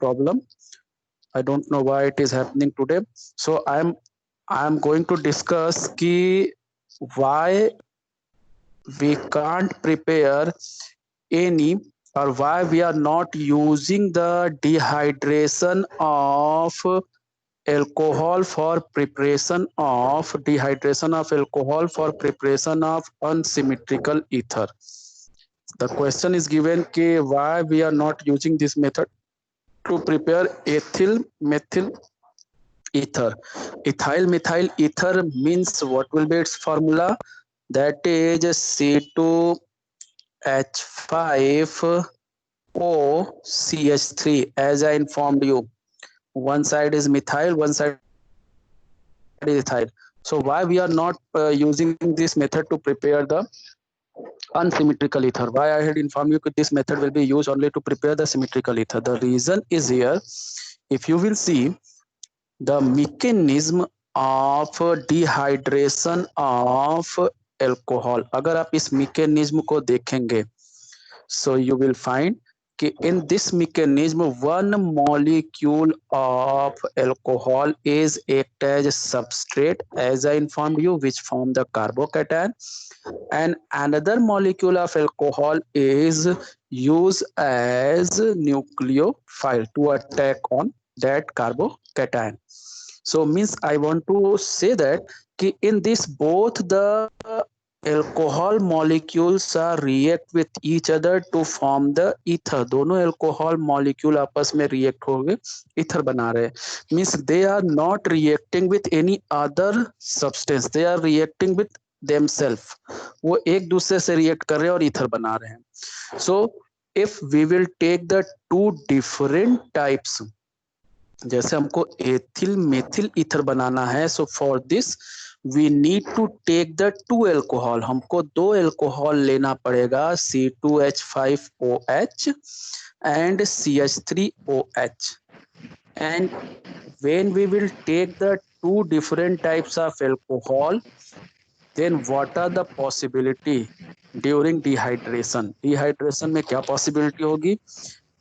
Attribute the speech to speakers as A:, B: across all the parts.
A: problem. I don't know why it is happening today. So I'm going to discuss ki why we can't prepare any, or why we are not using the dehydration of alcohol for preparation of unsymmetrical ether. The question is given कि why we are not using this method to prepare ethyl methyl ether. Ethyl methyl ether means what will be its formula? That is C2H5OCH3, as I informed you. One side is methyl, one side is ethyl. So why we are not using this method to prepare the unsymmetrical ether? Why I had informed you that this method will be used only to prepare the symmetrical ether? The reason is here. If you will see the mechanism of dehydration of alcohol, अगर आप इस mechanism को देखेंगे, so you will find in this mechanism one molecule of alcohol is act as substrate, as I informed you, which form the carbocation, and another molecule of alcohol is used as nucleophile to attack on that carbocation. So means I want to say that in this both the alcohol molecules are react with each other to form the ether. दोनों alcohol molecule आपस में react होंगे ether बना रहे हैं. Means they are not reacting with any other substance, they are reacting with themselves. वो एक दूसरे से react कर रहे हैं और ether बना रहे हैं. So if we will take the two different types, जैसे हमको एथिल मेथिल ईथर बनाना है, so for this we need to take the two alcohol. हमको दो एल्कोहल लेना पड़ेगा, C2H5OH and CH3OH. And when we will take the two different types of alcohol, then what are the possibility during dehydration? Dehydration में क्या possibility होगी?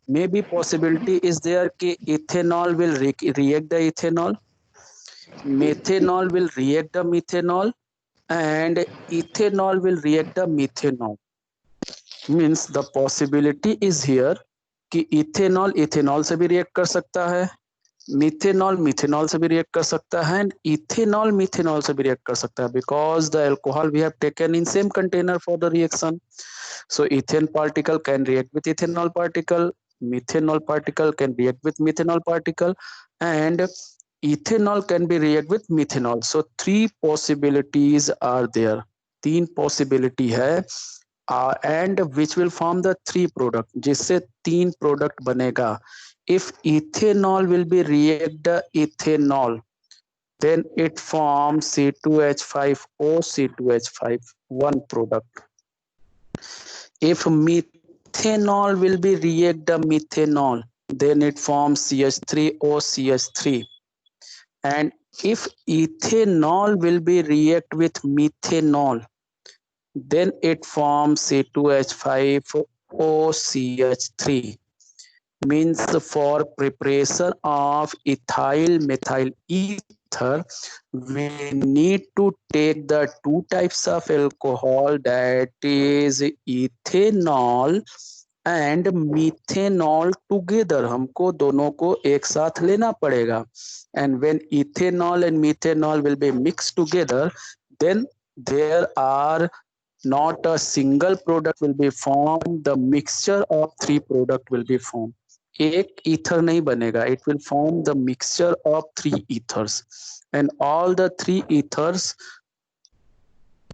A: Maybe possibility is there कि ethanol will react the ethanol, methanol will react the methanol, and ethanol will react the methanol. Means the possibility is here कि ethanol ethanol से भी react कर सकता है, methanol methanol से भी react कर सकता है, and ethanol methanol से भी react कर सकता है, because the alcohol we have taken in same container for the reaction. So ethane particle can react with ethanol particle, methanol particle can react with methanol particle, and ethanol can be react with methanol. So three possibilities are there. तीन possibility है, and which will form the three product, जिससे तीन product बनेगा. If ethanol will be react the ethanol, then it forms C2H5O C2H5, one product. If methanol will be react the methanol, then it forms CH3O CH3. And if ethanol will be react with methanol, then it forms C2H5O CH3. Means for preparation of ethyl methyl ether, we need to take the two types of alcohol, that is ethanol and methanol together. हमको दोनों को एक साथ लेना पड़ेगा. And when ethanol and methanol will be mixed together, then there are not a single product will be formed, the mixture of three product will be formed. एक ether नहीं बनेगा, it will form the mixture of three ethers, and all the three ethers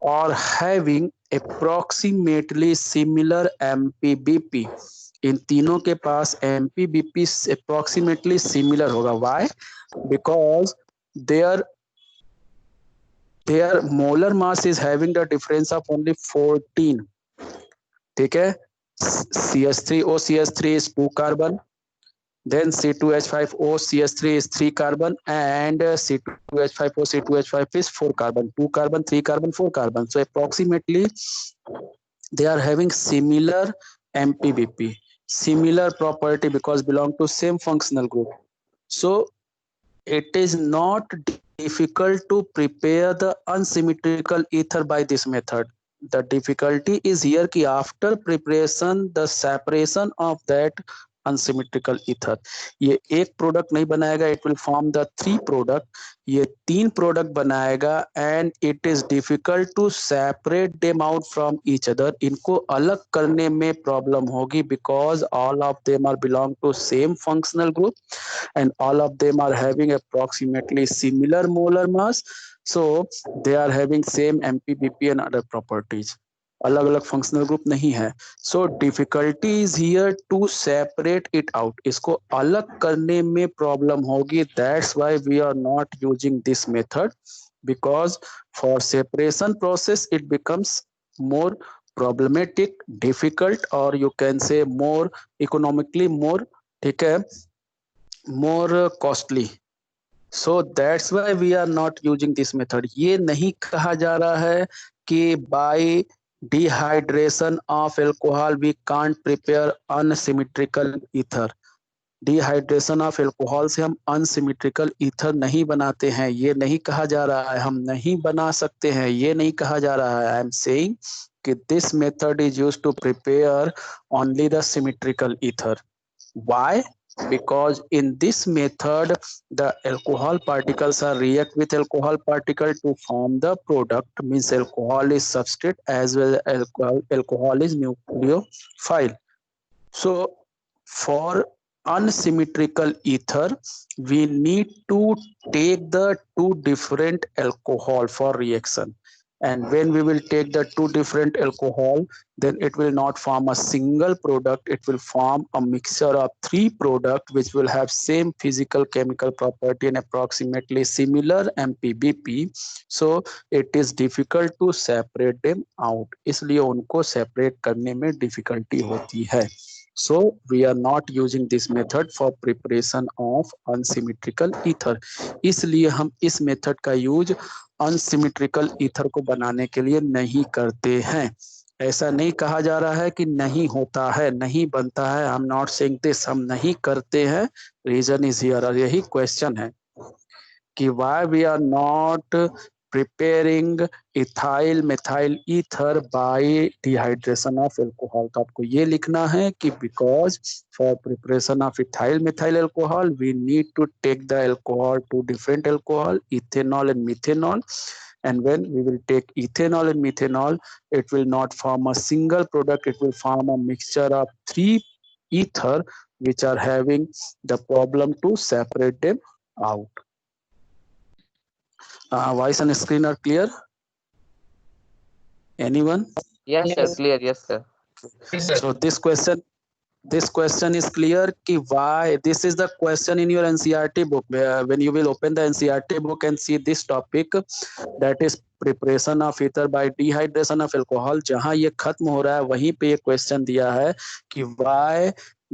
A: are having approximately similar MPBP. इन तीनों के पास MPBP approximately similar होगा. Why? Because their molar mass is having the difference of only 14. ठीक है, CH3O CH3 is 2 carbon, then C2H5O CH3 is 3 carbon, and C2H5O C2H5 is 4 carbon, 2 carbon, 3 carbon, 4 carbon. So approximately they are having similar MPBP. similar property because belong to same functional group. So it is not difficult to prepare the unsymmetrical ether by this method. The difficulty is here कि after preparation the separation of that unsymmetrical ether, ये एक product नहीं बनाएगा, it will form the three product, ये तीन product बनाएगा and it is difficult to separate them out from each other. इनको अलग करने में प्रॉब्लम होगी because all of them are belong to same functional group and all of them are having approximately similar molar mass, so they are having same MPBP and other properties. अलग अलग functional group नहीं है. So difficulty is here to separate it out. इसको अलग करने में problem होगी. That's why we are not using this method because for separation process it becomes more problematic, difficult, or you can say more economically more, ठीक है, more costly. So that's why we are not using this method. ये नहीं कहा जा रहा है कि by dehydration of alcohol we can't prepare unsymmetrical ether. Dehydration of alcohol से हम अनसिमेट्रिकल ईथर नहीं बनाते हैं, ये नहीं कहा जा रहा है. हम नहीं बना सकते हैं, ये नहीं कहा जा रहा है. आई एम सेइंग कि this method is used to prepare only the symmetrical ether. Why? Because in this method the alcohol particles are react with alcohol particle to form the product, means alcohol is substrate as well as alcohol is nucleophile. So for unsymmetrical ether we need to take the two different alcohol for reaction, and when we will take the two different alcohol then it will not form a single product, it will form a mixture of three product which will have same physical chemical property and approximately similar MPBP. So it is difficult to separate them out, इसलिए उनको separate करने में difficulty होती है. So we are not using this method for preparation of unsymmetrical ether. इसलिए हम इस method का यूज अनसिमेट्रिकल ईथर को बनाने के लिए नहीं करते हैं. ऐसा नहीं कहा जा रहा है कि नहीं होता है, नहीं बनता है. I am not saying this, हम नहीं करते हैं. रीजन इज हियर, और यही क्वेश्चन है कि why we are not preparing ethyl methyl ether by dehydration of alcohol. तो आपको ये लिखना है कि because for preparation of ethyl methyl alcohol we need to take the alcohol two different alcohol, ethanol and methanol, and when we will take ethanol and methanol it will not form a single product, it will form a mixture of three ether which are having the problem to separate them out. Voice and screen are clear? Anyone?
B: Yes, sir. Clear. Yes, sir.
A: So this question is clear कि why. This is the question in your NCERT book. When you will open the NCERT book and see this topic, that is preparation of ether by dehydration of alcohol, जहाँ ये खत्म हो रहा है वहीं पे ये question दिया है कि why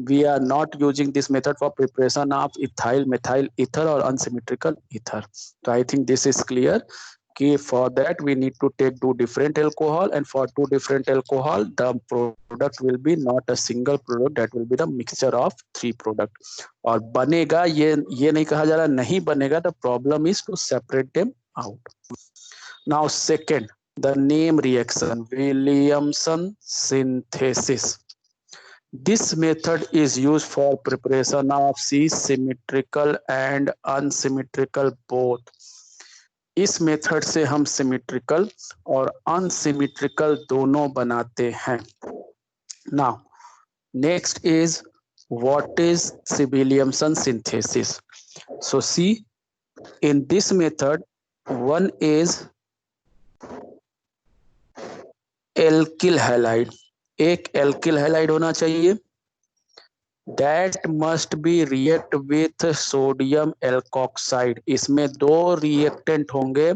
A: we are not using this method for preparation of ethyl methyl ether or unsymmetrical ether. So I think this is clear कि for that we need to take two different alcohol, and for two different alcohol the product will be not a single product, that will be the mixture of three product. और बनेगा, ये नहीं कहा जा रहा नहीं बनेगा. the problem is to separate them out. Now second, the name reaction, Williamson synthesis. This method is used for preparation of symmetrical and unsymmetrical both. इस मेथड से हम सिमेट्रिकल और अनसिमेट्रिकल दोनों बनाते हैं. Now next is what is Williamson synthesis. So see, in this method one is alkyl halide. एक alkyl halide होना चाहिए. That must be react with sodium alkoxide. इसमें दो reactant होंगे.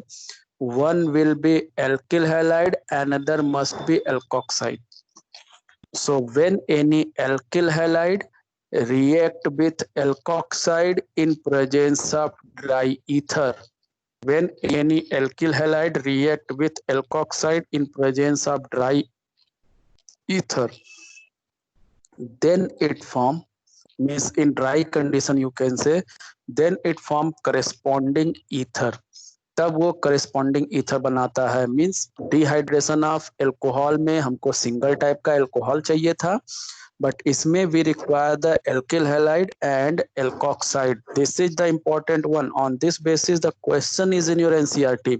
A: One will be alkyl halide, another must be alkoxide. So when any alkyl halide react with alkoxide in presence of dry ether, when any alkyl halide react with alkoxide in presence of dry ether, then it form, means in dry condition you can say, then it form corresponding ether, तब वो corresponding ether बनाता है। Means dehydration of alcohol में हमको single type का alcohol चाहिए था, but इसमें we require the alkyl halide and alkoxide. This is the important one. On this basis the question is in your NCERT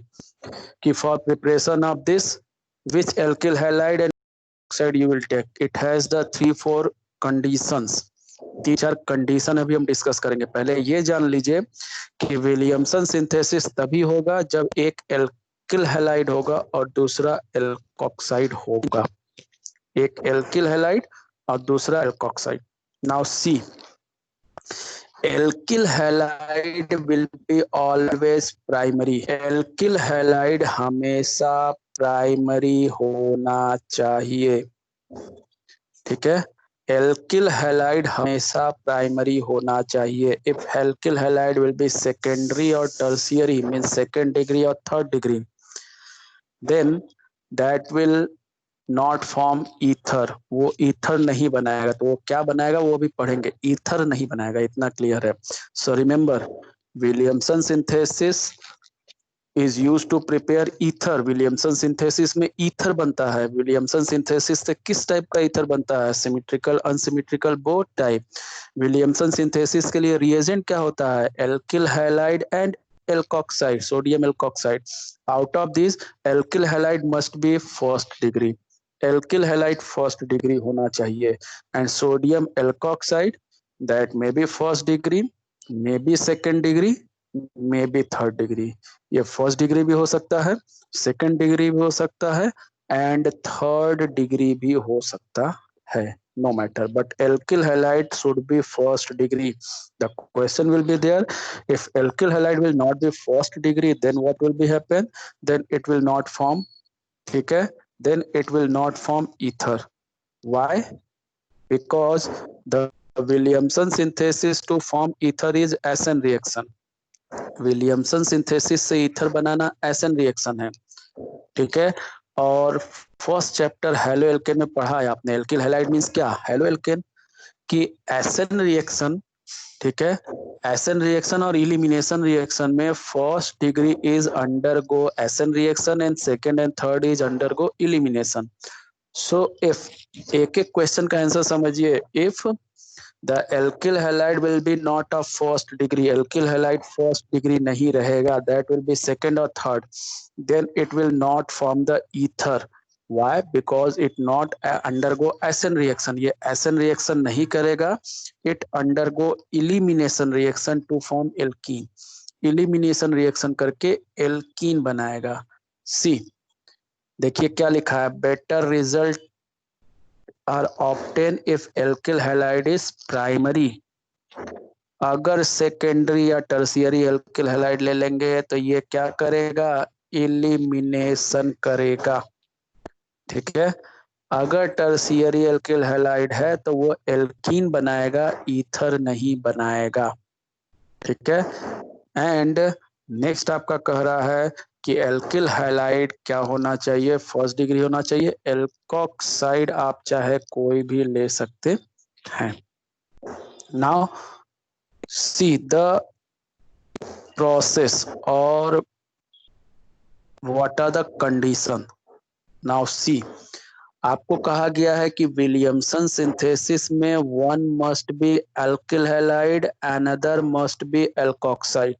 A: कि for preparation of this which alkyl halide and oxide you will take. It has the 3-4 conditions, 3-4 condition अभी हम discuss करेंगे। पहले ये जान लीजिए कि Williamson synthesis तभी होगा जब एक एल्किल हैलाइड होगा और दूसरा एल्कोक्साइड होगा, एक एल्किल हैलाइड और दूसरा alkoxide. Now see, alkyl halide will be always primary, alkyl halide हमेशा प्राइमरी होना चाहिए, ठीक है। एल्किल हैलाइड हमेशा प्राइमरी होना चाहिए। If alkyl halide will be secondary और टर्शियरी, मीन सेकेंड डिग्री और third degree, then that will not form ether, वो ईथर नहीं बनाएगा। तो वो क्या बनाएगा वो भी पढ़ेंगे, ईथर नहीं बनाएगा, इतना क्लियर है। So remember, Williamson synthesis is used to prepare ether. Williamson synthesis में ईथर बनता है। विलियमसन सिंथेसिस से किस टाइप का ईथर बनता है? Symmetrical, unsymmetrical, both type. Williamson synthesis के लिए रिएजेंट क्या होता है? Alkyl halide and alkoxide, sodium alkoxide. Out of this alkyl halide must be first degree, alkyl halide first degree होना चाहिए, and sodium alkoxide that may be first degree, may be second degree, may be third degree. ये first degree भी हो सकता है, second degree भी हो सकता है, एंड थर्ड डिग्री भी हो सकता है, no matter, but alkyl halide should be first degree. The question will be there, if alkyl halide will not be first degree, then what will be happen? Then it will not form, ठीक है, then it will not form ether. Why? Because the Williamson synthesis to form ether is SN reaction. Williamson synthesis से ether बनाना SN reaction है, ठीक है। और first chapter halo alkane में पढ़ा है आपने, एल्किल हैलाइड मींस क्या? हेलो एल्केन की एसएन रिएक्शन, ठीक है। एसएन रिएक्शन और इलिमिनेशन रिएक्शन में first degree is undergo SN reaction and second and third is undergo elimination. So if, एक एक क्वेश्चन का आंसर समझिए। If the alkyl halide will be not of first degree, alkyl halide first degree नहीं रहेगा, that will be second or third, then it will not form the ether. Why? Because it not undergo SN reaction, ये SN reaction नहीं करेगा, it undergo elimination reaction to form alkene, elimination reaction करके alkene बनाएगा। C, देखिए क्या लिखा है, better result are obtained if alkyl halide is primary. अगर सेकेंडरी या टर्शियरी एल्किल हैलाइड ले लेंगे तो ये क्या करेगा? इलिमिनेशन करेगा, ठीक है। अगर टर्शियरी एल्किल हैलाइड है तो वो एल्कीन बनाएगा, ईथर नहीं बनाएगा, ठीक है। एंड नेक्स्ट आपका कह रहा है कि एल्किल हैलाइड क्या होना चाहिए? फर्स्ट डिग्री होना चाहिए। एल्कोक्साइड आप चाहे कोई भी ले सकते हैं। नाउ सी द प्रोसेस और what are the condition. Now see, आपको कहा गया है कि विलियमसन सिंथेसिस में one must be alkyl halide, another must be alkoxide.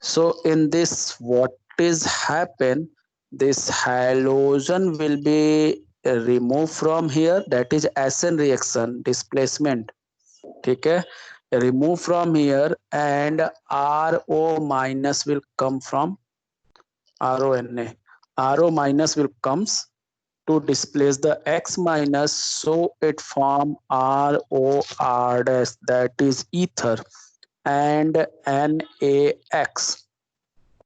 A: So in this, what is happen? This halogen will be removed from here. That is SN reaction, displacement. ठीक है, remove from here, and RO minus will come from RONA. RO minus will comes to displace the X minus, so it form ROR dash, that is ether, and NaX,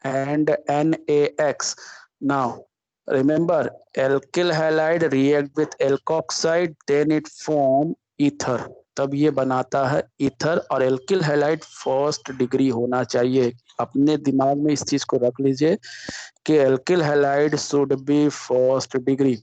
A: and NaX. Now remember, alkyl halide react with alkoxide, then it form ether, तब ये बनाता है ether. और alkyl halide first degree होना चाहिए, अपने दिमाग में इस चीज को रख लीजिए कि alkyl halide should be first degree.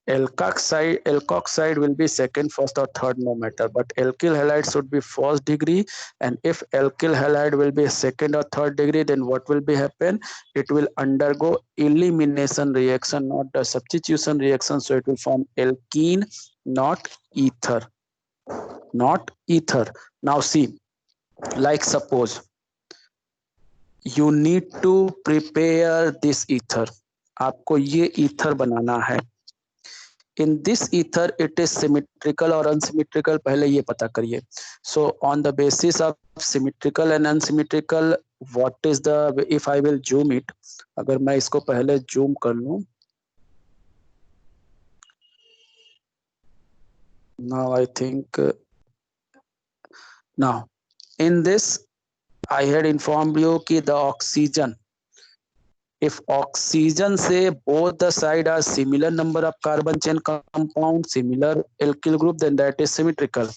A: alkoxide will be second, first, or third, no matter. But alkyl halide should be first degree. And if alkyl halide will be second or third degree, then what will be happen? It will undergo elimination reaction, not the substitution reaction. So it will form alkene, not ether. Not ether. Now see, like suppose you need to prepare this ether. आपको ये ether बनाना है. In this ether it is symmetrical or unsymmetrical, पहले ये पता करिए. So on the basis of symmetrical and unsymmetrical, what is the, if I will zoom it, अगर मैं इसको पहले zoom कर लूं, now I think now in this I had informed you कि the oxygen, if oxygen say both the side are similar number of carbon chain compound, similar alkyl group, then that is symmetrical.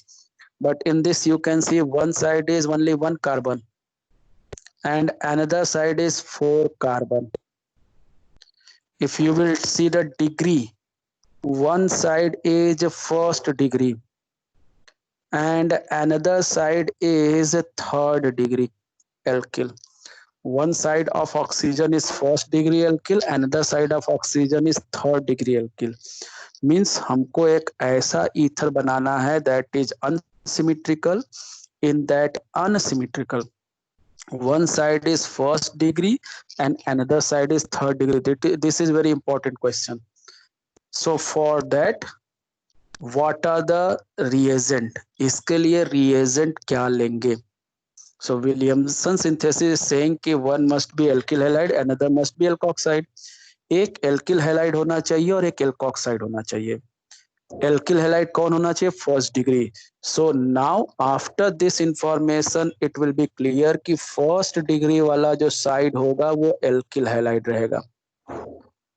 A: But in this you can see one side is only one carbon and another side is 4 carbon. If you will see the degree, one side is first degree and another side is third degree alkyl. One side of oxygen is first degree alkyl, another side of oxygen is third degree alkyl. Means हमको एक ऐसा ether बनाना है that is unsymmetrical. In that unsymmetrical, one side is first degree and another side is third degree. This is very important question. So for that, what are the reagent? इसके लिए reagent क्या लेंगे? So Williamson synthesis is saying कि one must be alkyl halide, another must be alkoxide. एक alkyl halide होना चाहिए और एक alkoxide होना चाहिए. Alkyl halide कौन होना चाहिए? First degree. So now after this information it will be clear कि first degree वाला जो side होगा वो alkyl halide रहेगा.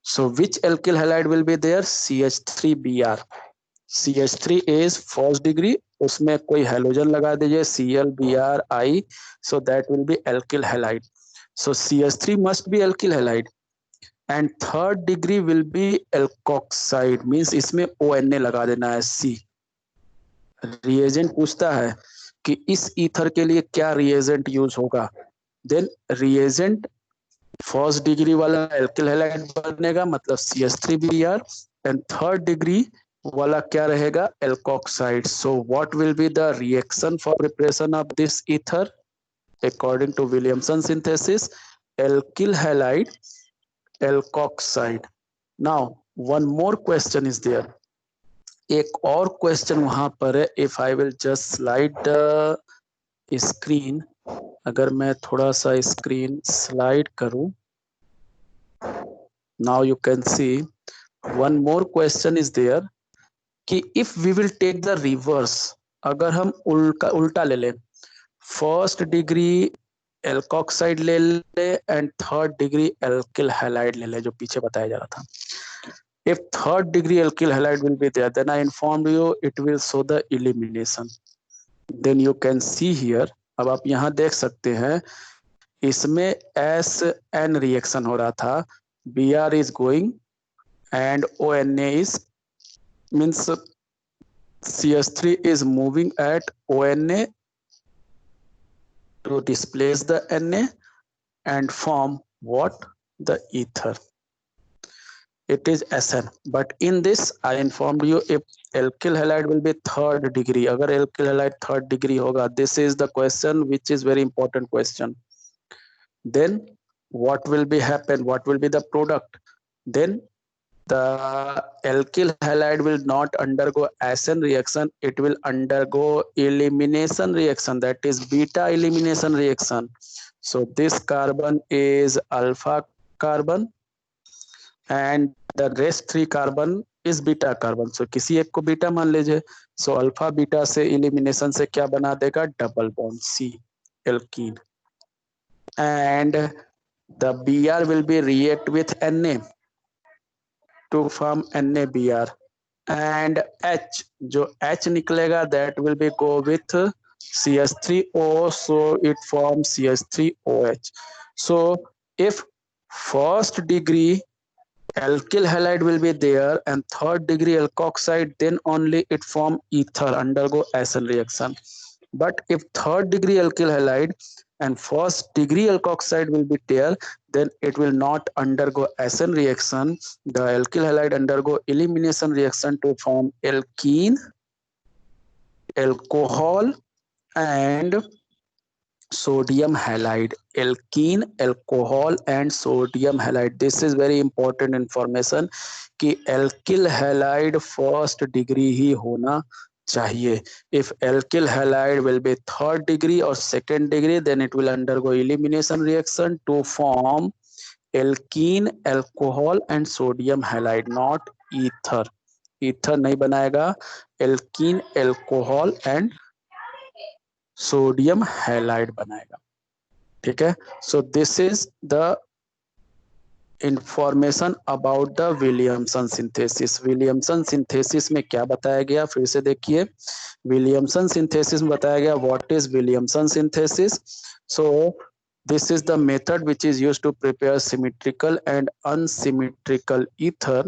A: So which alkyl halide will be there? CH3Br. CH3 is first degree, उसमें कोई halogen लगा दीजिए ClBrI, so that will be alkyl halide. So CH3 must be alkyl halide and third degree will be alkoxide, means इसमें ONA लगा देना है C. Reagent पूछता है कि इस ether के लिए क्या reagent use होगा, then reagent first degree वाला alkyl halide बनेगा, मतलब CH3Br, and third degree वाला क्या रहेगा? alkoxide. So what will be the reaction for preparation of this ether? According to Williamson synthesis, alkyl halide, alkoxide. Now one more question is there. एक और question वहां पर है. If I will just slide the screen, अगर मैं थोड़ा सा screen slide करूं, now you can see one more question is there कि if we will take the reverse, अगर हम उल्टा ले लें, फर्स्ट डिग्री एल्कोक्साइड ले ले and third degree alkyl halide ले ले, जो पीछे बताया जा रहा था. If third degree alkyl halide will be there, then I informed you it will show the elimination. Then you can see here, अब आप यहाँ देख सकते हैं, इसमें SN रिएक्शन हो रहा था, Br is going and ONA is, means CH3 is moving at ONA to displace the Na and form what? The ether. It is SN. But in this I informed you if alkyl halide will be third degree. अगर alkyl halide third degree होगा, this is the question which is very important question. Then what will be happen? What will be the product? Then the alkyl halide will not undergo SN reaction, it will undergo elimination reaction, that is beta elimination reaction. So this carbon is alpha carbon and the rest 3 carbon is beta carbon. So किसी एक को beta मान लीजिए. So alpha beta से elimination से क्या बना देगा? double bond C, alkene. And the Br will be react with Na to form NaBr, and H, जो H निकलेगा that will be go with CH3O, so it forms CH3OH. So if first degree alkyl halide will be there and third degree alkoxide, then only it form ether, undergo acid reaction. But if third degree alkyl halide and first degree alkoxide will be there, then it will not undergo acid reaction. The alkyl halide undergo elimination reaction to form alkene, alcohol, and sodium halide. Alkene, alcohol, and sodium halide. This is very important information कि alkyl halide first degree ही होना चाहिए. If alkyl halide will be third degree or second degree, then it will undergo elimination reaction to form alkene, alcohol, and sodium halide, not ether. ether नहीं बनाएगा, alkene, alcohol, and sodium halide बनाएगा. ठीक है. So this is the information about the Williamson synthesis. Williamson synthesis में क्या बताया गया, फिर से देखिए. विलियमसन सिंथेसिस में बताया गया what is Williamson synthesis. So this is the method which is used to prepare symmetrical and unsymmetrical ether.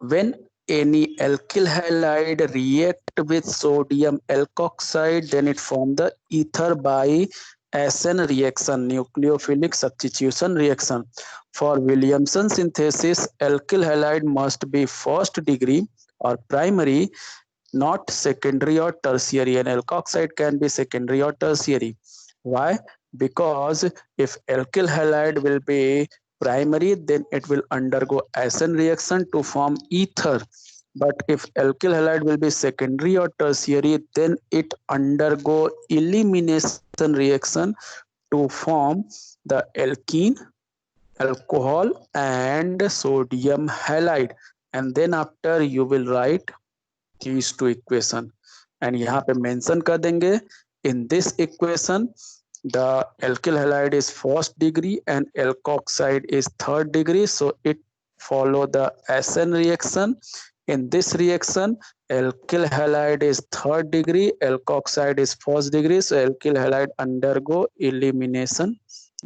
A: When any alkyl halide react with sodium alkoxide, then it form the ether by SN reaction, nucleophilic substitution reaction. For Williamson synthesis, alkyl halide must be first degree or primary, not secondary or tertiary, and alkoxide can be secondary or tertiary. Why? Because if alkyl halide will be primary, then it will undergo acid reaction to form ether. But if alkyl halide will be secondary or tertiary, then it undergo elimination reaction to form the alkene, alcohol, and sodium halide. And then after you will write these two equation. And यहाँ पे mention कर देंगे in this equation the alkyl halide is first degree and alkoxide is third degree, so it follow the SN reaction. In this reaction, alkyl halide is third degree, alkoxide is first degree, so alkyl halide undergo elimination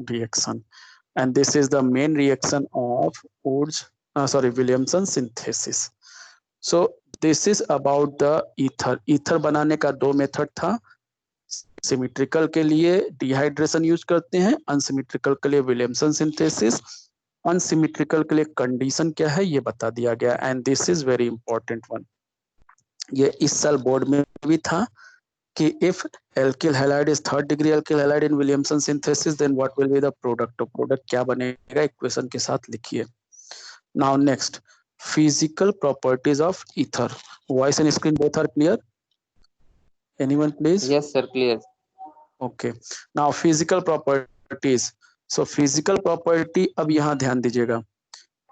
A: reaction. And this is the main reaction of Williamson synthesis. So this is about the ether. ether बनाने का दो method था. Symmetrical के लिए dehydration use करते हैं, unsymmetrical के लिए विलियमसन सिंथेसिस. अनसिमेट्रिकल के लिए कंडीशन क्या है ये बता दिया गया. And this is very important one. ये इस साल बोर्ड में भी था कि if alkyl halide is third degree alkyl halide in Williamson synthesis, then what will be the product. तो प्रोडक्ट क्या बनेगा इक्वेशन के साथ लिखिए. Now next, physical properties of ether. Voice and screen both are clear? Anyone please?
B: Yes, sir, clear.
A: Okay. Now physical properties. So physical property, अब यहाँ ध्यान दीजिएगा.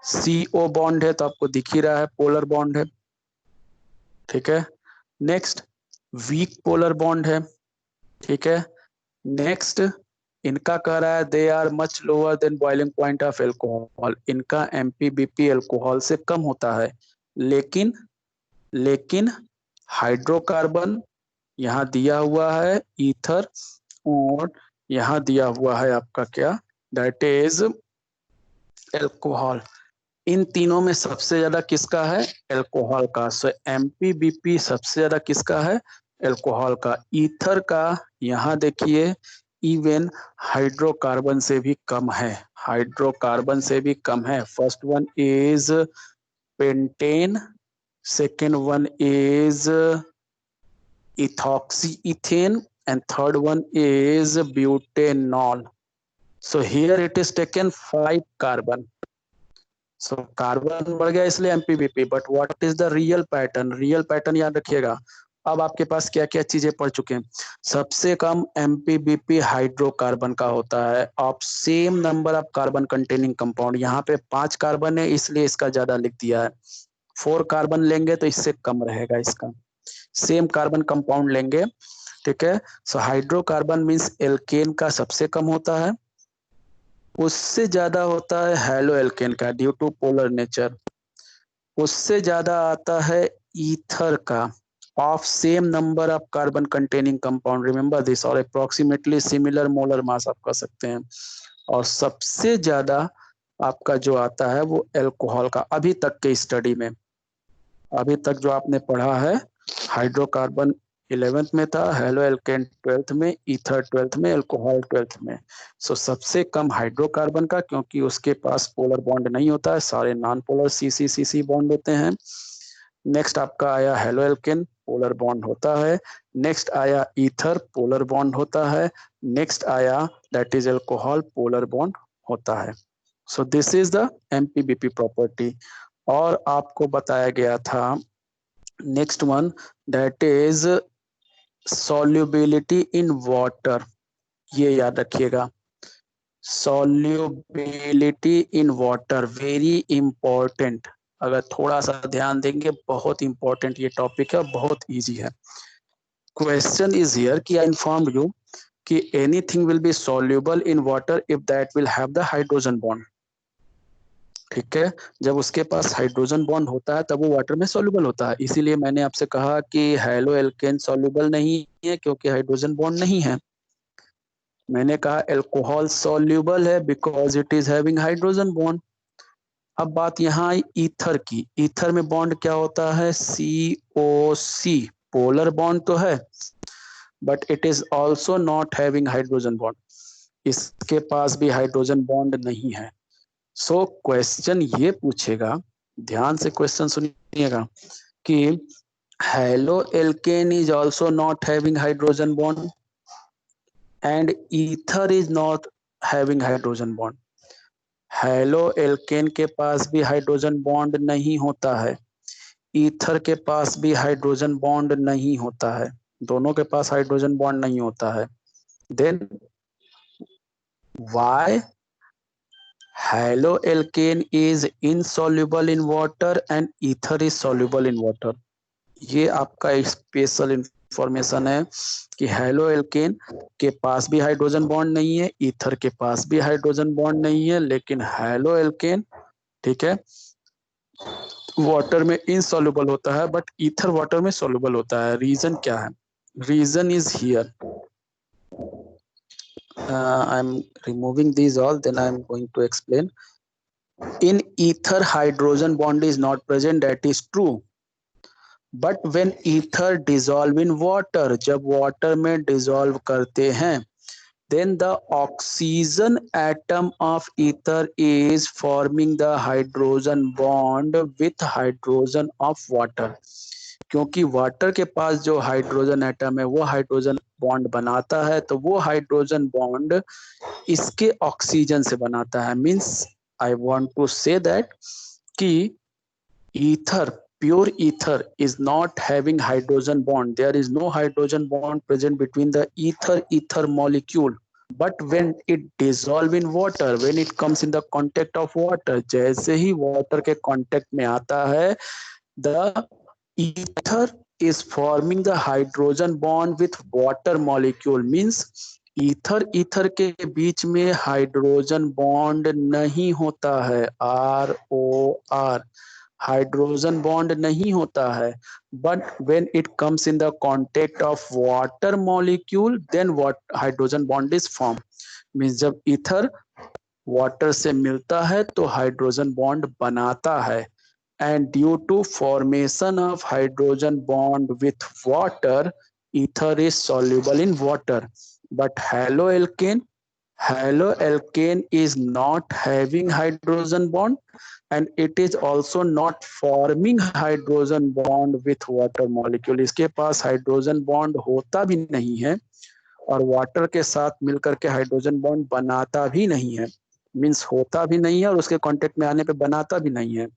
A: CO बॉन्ड है तो आपको दिख ही रहा है, पोलर बॉन्ड है. ठीक है. नेक्स्ट वीक पोलर बॉन्ड है. ठीक है. नेक्स्ट इनका कह रहा है they are much lower than boiling point of alcohol. इनका MPBP एल्कोहल से कम होता है. लेकिन हाइड्रोकार्बन यहाँ दिया हुआ है ईथर, और यहाँ दिया हुआ है आपका क्या, दैट इज एल्कोहल. इन तीनों में सबसे ज्यादा किसका है, एल्कोहल का. सो MPBP सबसे ज्यादा किसका है, एल्कोहल का. ईथर का यहाँ देखिए इवन हाइड्रोकार्बन से भी कम है, हाइड्रोकार्बन से भी कम है. First one is pentane, second one is ethoxyethane, and third one is butanol. So here it is taken 5 carbon. So carbon बढ़ गया इसलिए MPBP. But what is the real pattern, real pattern याद रखिएगा. अब आपके पास क्या क्या चीजें पढ़ चुके हैं. सबसे कम MPBP हाइड्रोकार्बन का होता है of same number of carbon containing compound. यहाँ पे 5 कार्बन है इसलिए इसका ज्यादा लिख दिया है. 4 कार्बन लेंगे तो इससे कम रहेगा इसका. सेम कार्बन कंपाउंड लेंगे. ठीक है. सो हाइड्रोकार्बन मींस एल्केन का सबसे कम होता है, उससे ज्यादा होता है हेलो एल्केन का ड्यू टू पोलर नेचर. उससे ज्यादा आता है ईथर का of same number of carbon containing compound. Remember this. और अप्रोक्सीमेटली सिमिलर मोलर मास आप कह सकते हैं. और सबसे ज्यादा आपका जो आता है वो एल्कोहल का, अभी तक के स्टडी में, अभी तक जो आपने पढ़ा है, हाइड्रोकार्बन 11th में था, हेलो एल्केन 12th में, ईथर 12th में, एल्कोहल 12th में। सो सबसे कम हाइड्रोकार्बन का, क्योंकि उसके पास पोलर बॉन्ड नहीं होता है, सारे नॉन पोलर सी सी सी सी बॉन्ड होते हैं। नेक्स्ट आपका आया हेलो एल्केन, पोलर बॉन्ड होता है। नेक्स्ट आया ईथर, पोलर बॉन्ड होता है। नेक्स्ट आया that is alcohol, polar bond होता है। So this is the MPBP property. और आपको बताया गया था next one, that is solubility in water. ये याद रखिएगा, solubility in water, very important. अगर थोड़ा सा ध्यान देंगे, बहुत इंपॉर्टेंट ये टॉपिक है, बहुत इजी है। क्वेश्चन इज हियर कि आई इन्फॉर्म यू कि anything will be soluble in water if that will have the hydrogen bond. ठीक है, जब उसके पास हाइड्रोजन बॉन्ड होता है तब वो वाटर में सॉल्युबल होता है। इसीलिए मैंने आपसे कहा कि हेलो एल्केन सॉल्युबल नहीं है क्योंकि हाइड्रोजन बॉन्ड नहीं है। मैंने कहा एल्कोहल सॉल्युबल है because it is having hydrogen bond. अब बात यहाँ आई ईथर की। ईथर में बॉन्ड क्या होता है? COC, पोलर बॉन्ड तो है but it is also not having hydrogen bond. इसके पास भी हाइड्रोजन बॉन्ड नहीं है। सो क्वेश्चन ये पूछेगा, ध्यान से क्वेश्चन सुनिएगा, कि halo alkane is also not having hydrogen bond and ether is not having hydrogen bond. Halo alkane के पास भी हाइड्रोजन बॉन्ड नहीं होता है, ईथर के पास भी हाइड्रोजन बॉन्ड नहीं होता है, दोनों के पास हाइड्रोजन बॉन्ड नहीं होता है। Then why haloalkane is insoluble in water and ether is soluble in water. ये आपका स्पेशल इंफॉर्मेशन है कि हेलो एल्केन के पास भी हाइड्रोजन बॉन्ड नहीं है, ईथर के पास भी हाइड्रोजन बॉन्ड नहीं है, लेकिन हेलो एल्केन, ठीक है, वाटर में इनसॉल्युबल होता है बट ईथर वाटर में सॉल्युबल होता है। रीजन क्या है? Reason is here, I am removing these all, then I am going to explain. In ether hydrogen bond is not present, that is true, but when ether dissolve in water, जब water में dissolve करते हैं, then the oxygen atom of ether is forming the hydrogen bond with hydrogen of water। क्योंकि water के पास जो hydrogen atom है वो hydrogen bond बनाता है, तो वो हाइड्रोजन बॉन्ड इसके ऑक्सीजन से बनाता है। Means I want to say that कि ether, pure ether is not having hydrogen bond. There is no hydrogen bond present between the ether molecule. But when it dissolve in water, when it comes in the contact of water, जैसे ही water के contact में आता है, the ether is forming the hydrogen bond with water molecule। Means ether के बीच में hydrogen bond नहीं होता है, ROR, हाइड्रोजन बॉन्ड नहीं होता है। But when it comes in the contact of water molecule, then what hydrogen bond is form. Means जब ether water से मिलता है तो हाइड्रोजन बॉन्ड बनाता है, and due to formation of hydrogen bond with water, ether is soluble in water। But haloalkane is not having hydrogen bond and it is also not forming hydrogen bond with water molecule। इसके पास hydrogen bond होता भी नहीं है और water के साथ मिलकर के हाइड्रोजन बॉन्ड बनाता भी नहीं है। मीन्स होता भी नहीं है और उसके कांटेक्ट में आने पे बनाता भी नहीं है।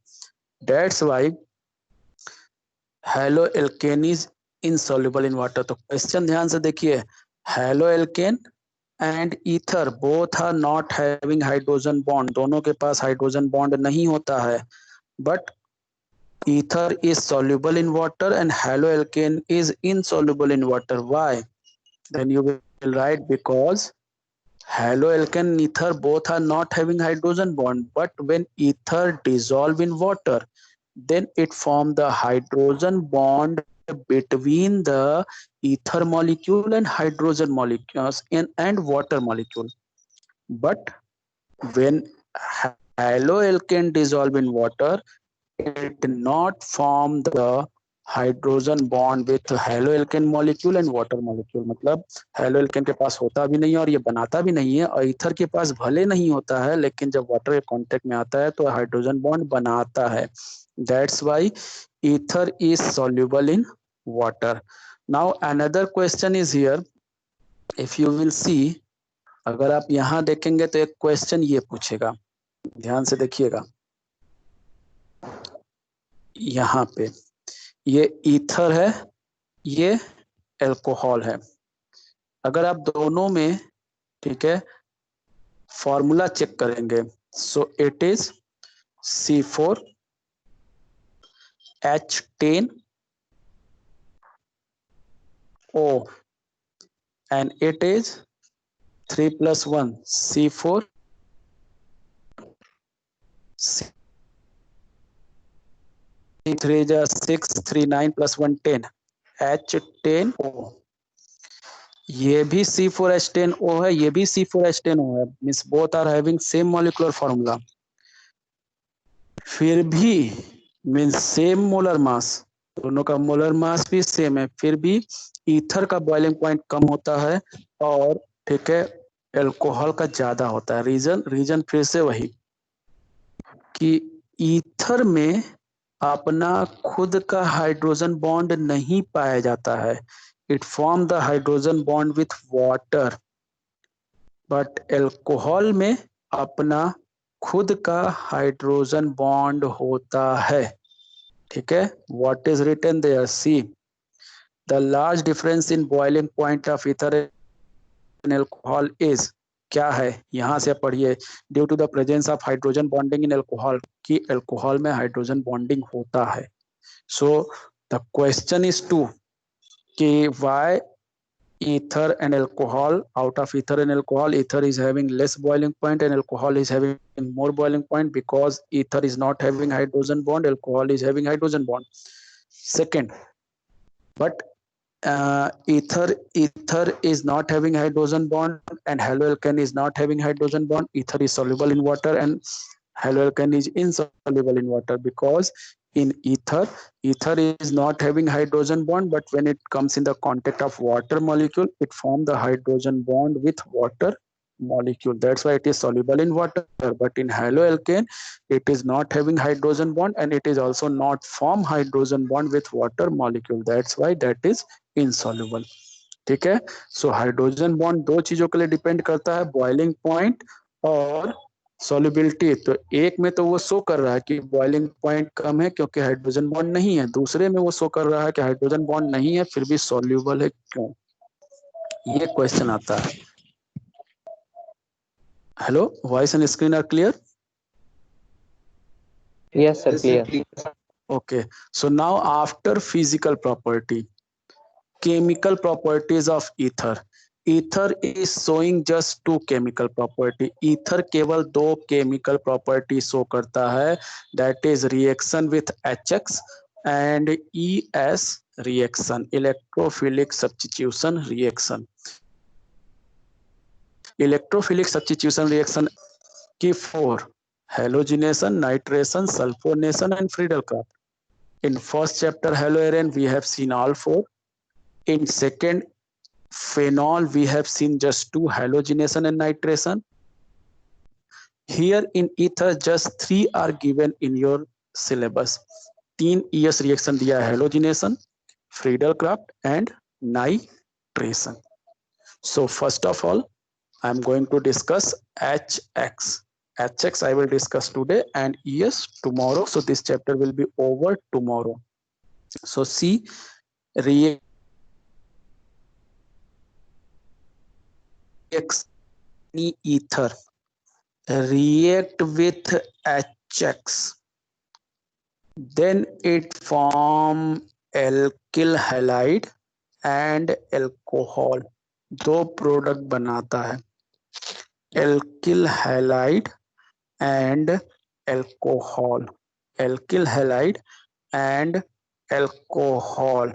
A: That's why haloalkane is insoluble in water. तो क्वेश्चन ध्यान से देखिए, haloalkane and ether both are not having hydrogen bond, दोनों के पास हाइड्रोजन बॉन्ड नहीं होता है, but ether is soluble in water and haloalkane is insoluble in water। Why? Then you will write because haloalkane and ether both are not having hydrogen bond, but when ether dissolve in water, then it form the hydrogen bond between the ether molecule and hydrogen molecules and water molecule। But when haloalkane dissolve in water, it not form the hydrogen bond with haloalkane molecule and water molecule. मतलब haloalkane के पास होता भी नहीं है और ये बनाता भी नहीं है, और ईथर के पास भले नहीं होता है लेकिन जब वाटर के कांटेक्ट में आता है तो हाइड्रोजन बॉन्ड बनाता है। That's why ether is soluble in water. Now another question is here, if you will see, अगर आप यहाँ देखेंगे तो एक क्वेश्चन ये पूछेगा, ध्यान से देखिएगा। यहाँ पे ये ईथर है, ये एल्कोहल है। अगर आप दोनों में, ठीक है, फॉर्मूला चेक करेंगे, so it is C4H10O and it is 3 plus 1 C4 3 is 6 3 9 plus 1 10 H10O। ये भी C4H10O है, ये भी C4H10O है, means both are having same molecular formula. फिर भी मींस सेम मोलर मास, दोनों का मोलर मास भी सेम है, फिर भी ईथर का बॉइलिंग पॉइंट कम होता है और ठीक है एल्कोहल का ज्यादा होता है। रीजन फिर से वही कि ईथर में अपना खुद का हाइड्रोजन बॉन्ड नहीं पाया जाता है, it form the hydrogen bond with water, but alcohol में अपना खुद का हाइड्रोजन बॉन्ड होता है। ठीक है, what is written there, see the large difference in boiling point of ether and alcohol is, क्या है यहाँ से पढ़िए, due to the presence of hydrogen bonding in alcohol, कि एल्कोहल में हाइड्रोजन बॉन्डिंग होता है। So the question is to कि why ether and alcohol, out of ether and alcohol, ether is having less boiling point and alcohol is having more boiling point, because ether is not having hydrogen bond, alcohol is having hydrogen bond. Second, but ether is not having hydrogen bond and haloalkane is not having hydrogen bond. Ether is soluble in water and haloalkane is insoluble in water, because in ether is not having hydrogen bond, but when it comes in the contact of water molecule, it form the hydrogen bond with water molecule. That's why it is soluble in water. But in haloalkane, it is not having hydrogen bond and it is also not form hydrogen bond with water molecule. That's why that is insoluble. ठीक है, so hydrogen bond दो चीजों के लिए depend करता है, boiling point और solubility. तो एक में तो वो शो कर रहा है कि बॉइलिंग पॉइंट कम है क्योंकि हाइड्रोजन बॉन्ड नहीं है, दूसरे में वो शो कर रहा है कि हाइड्रोजन बॉन्ड नहीं है फिर भी सॉल्युबल है, क्यों? ये क्वेश्चन आता है। Hello, voice and screen are clear?
B: Yes, sir, clear.
A: Okay, so now after physical property, chemical properties of ether. Ether is showing just two chemical property. Ether केवल दो chemical property show करता है, that is reaction with HX and ES reaction, electrophilic substitution reaction. Electrophilic substitution reaction की 4: halogenation, nitration, sulfonation and Friedel-Crafts. In first chapter haloarene we have seen all 4. In second phenol we have seen just 2: halogenation and nitration. Here in ether just 3 are given in your syllabus. 3 ES reaction दिया है, halogenation, Friedel-Crafts and nitration. So first of all I am going to discuss HX. HX I will discuss today and ES tomorrow. So this chapter will be over tomorrow. So see, ether react with HX, then it form alkyl halide and alcohol. दो product बनाता है, alkyl halide and alcohol, alkyl halide and alcohol.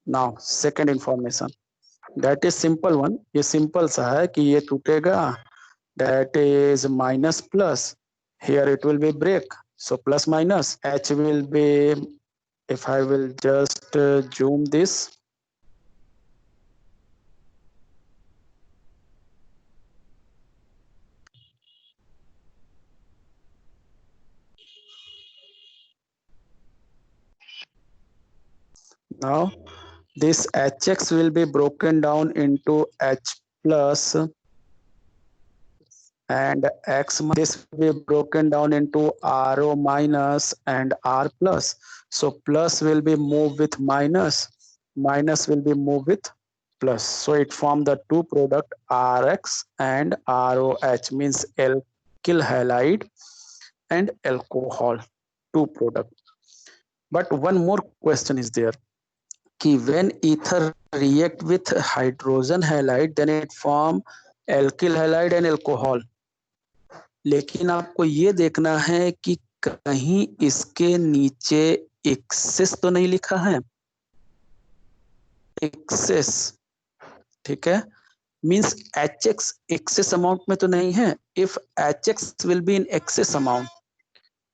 A: Now second information, that is simple one, ये simple सा है कि ये टूटेगा, that is minus plus, here it will be break, so plus minus H will be, if I will just zoom this, now this Hx will be broken down into H plus and X minus. This will be broken down into RO minus and R plus. So plus will be moved with minus, minus will be moved with plus. So it formed the two product RX and ROH, means alkyl halide and alcohol, two product. But one more question is there, कि when ether react with hydrogen halide then it form alkyl halide and alcohol. लेकिन आपको ये देखना है कि कहीं इसके नीचे एक्सेस तो नहीं लिखा है, एक्सेस, ठीक है, मींस HX एक्सेस अमाउंट में तो नहीं है. If HX will be in excess amount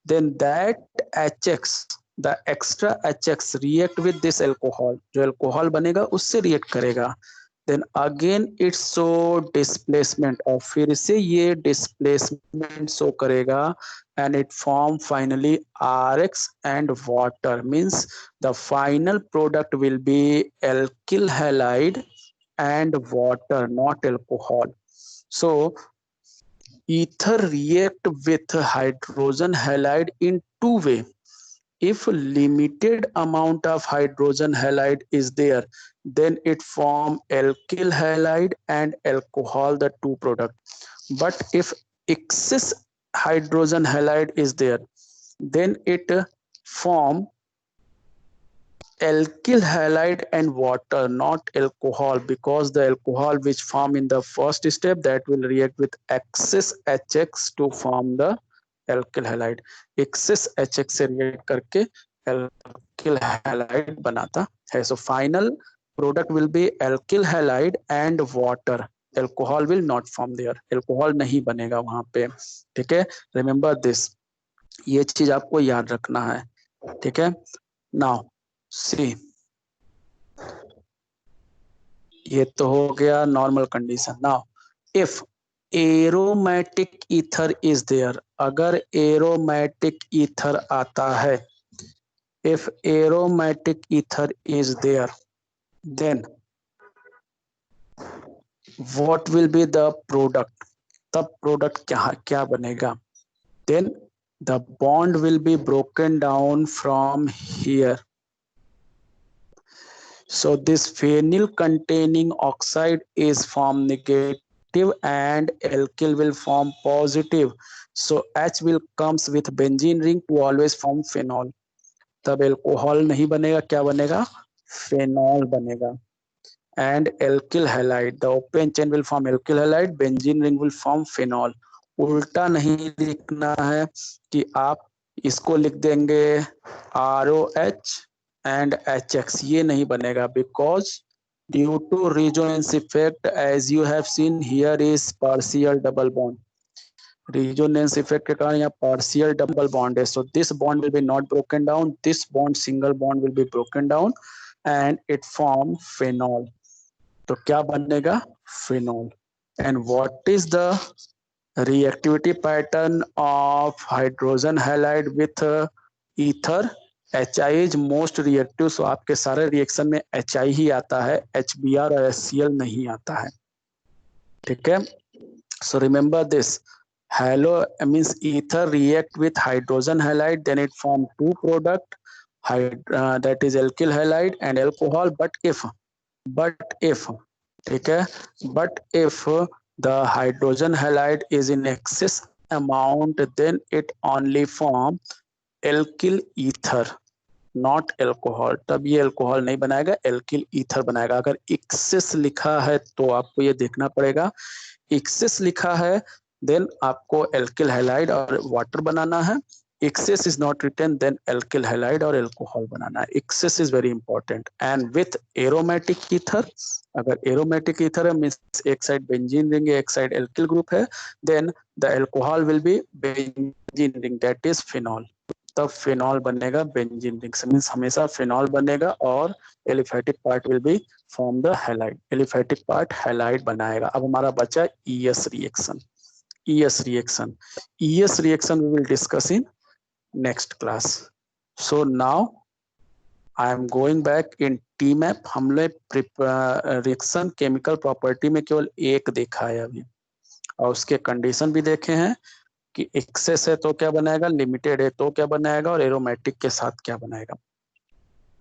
A: then that HX, the extra HX react with this alcohol, जो अल्कोहल बनेगा उससे रिएक्ट करेगा, then again it show displacement, और फिर से ये displacement शो करेगा and it form finally RX and water, means the final product will be alkyl halide and water, not alcohol. So ether react with hydrogen halide in two way. If limited amount of hydrogen halide is there, then it form alkyl halide and alcohol, the two product. But if excess hydrogen halide is there, then it form alkyl halide and water, not alcohol, because the alcohol which form in the first step that will react with excess HX to form the alkyl halide. excess HX से react करके alkyl halide बनाता है. So final product will be alkyl halide and water. alcohol will not form there, alcohol नहीं बनेगा वहां पे, ठीक है. Remember this, ये चीज आपको याद रखना है, ठीक है. Now सी, ये तो हो गया normal condition. Now if aromatic ether is there, अगर एरोमेटिक ईथर आता है, if aromatic ether is there then what will be the product, तब प्रोडक्ट क्या क्या बनेगा, then the bond will be broken down from here. So this phenyl containing oxide is form negative and alkyl will form positive. So H will comes with benzene ring to always form phenol. तब alcohol नहीं बनेगा, क्या बनेगा, phenol बनेगा. And alkyl halide, the open chain will form alkyl halide, benzene ring will form phenol. उल्टा नहीं लिखना है कि आप इसको लिख देंगे ROH and HX, ये नहीं बनेगा, because due to resonance effect as you have seen here is partial double bond. resonance effect के कारण यहाँ partial double bond है, so this bond will be not broken down, this bond single bond will be broken down and it form phenol. तो क्या बनेगा, phenol. And what is the reactivity pattern of hydrogen halide with ether? HI is most reactive, so आपके सारे reaction में HI ही आता है, HBr और HCl नहीं आता है, ठीक है. So remember this, halo means ether react with hydrogen halide then it form two product, that is alkyl halide and alcohol. but if ठीक है, but if the hydrogen halide is in excess amount then it only form alkyl ether not alcohol, तब ये alcohol नहीं बनाएगा, alkyl ether बनाएगा. अगर access लिखा है तो आपको ये देखना पड़ेगा, एक्सेस लिखा है देन आपको एल्किल हैलाइड और वाटर बनाना है, excess is not written, then alkyl halide और alcohol बनाना है. Excess is very important. And with aromatic ether, अगर aromatic ether है means एक side benzene ring है, एक side alkyl group है, then the alcohol will be benzene ring, that is phenol. तब phenol बनेगा benzene ring से, means हमेशा phenol बनेगा और aliphatic part will be form the halide. Aliphatic part halide बनाएगा. अब हमारा बचा ES reaction. ES reaction. ES reaction we will discuss in next class. So now I am going back in TMAP. हमने reaction chemical property में केवल एक देखा है अभी, और उसके कंडीशन भी देखे हैं कि एक्सेस है तो क्या बनाएगा, लिमिटेड है तो क्या बनाएगा, और एरोमेटिक के साथ क्या बनाएगा.